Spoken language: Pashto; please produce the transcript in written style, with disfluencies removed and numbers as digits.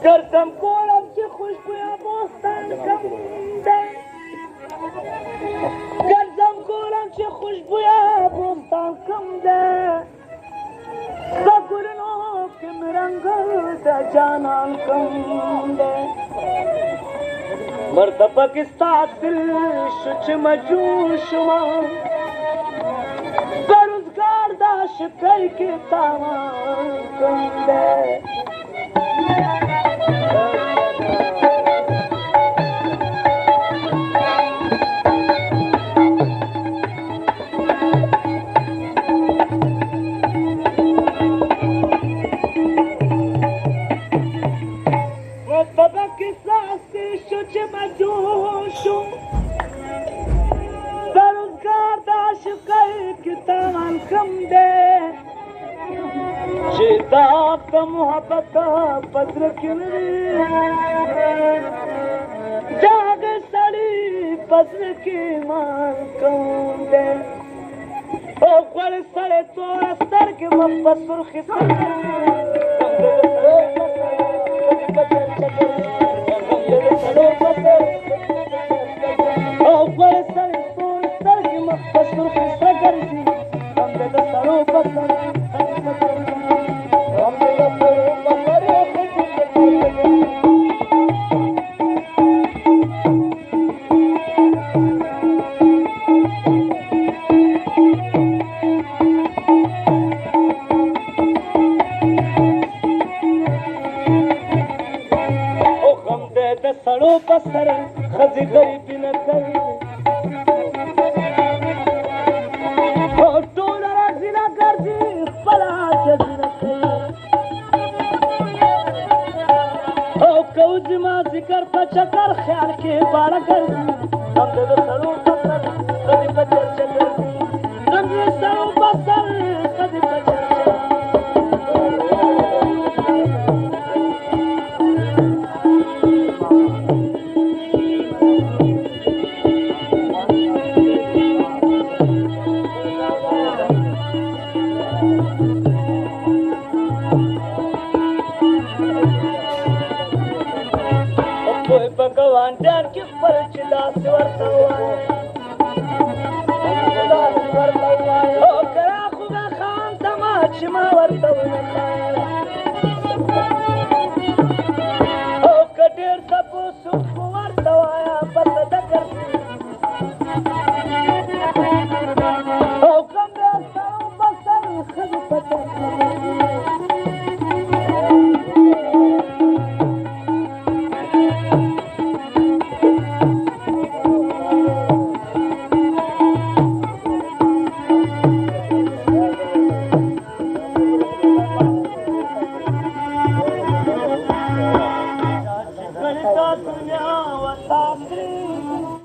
گردم کولم چې خوشبویا بوستان کم ده گردم کولم چې خوشبویا بوستان کم ده سگرنو که مرنگ ده جانان کم ده مرتبه کستا دل شو چې مجون شما بروزگار دا شکر که تاوان کم ده بروزگار دا شکر که تاوان کم ده چې دا په محبت پزر کې لري جاګ سړی پزر کې مان کوم ده او خپل سره تور سترګې مخ په سرخي او خپل سره تور سترګې مخ په سرخي ګرځي هم د سړو په سر سړو په سر ښځې غریبي نه کوي او ټوله راځي نه ګرځي خپله جزیره کوي او کوزي ما ذکر په چکر خیال کې باړه ګرځي هم د سړو په سر ښځې په چرچه ګرځي هم د سړو په سر ښځې په چرچه भगवान ध्यान के पर चिल्ला ورته وایي او کرا خوګه خان تما چې ما ورته او کډیر تاسو ورته وایا پس دکر او کوم ده سره بس خدای پته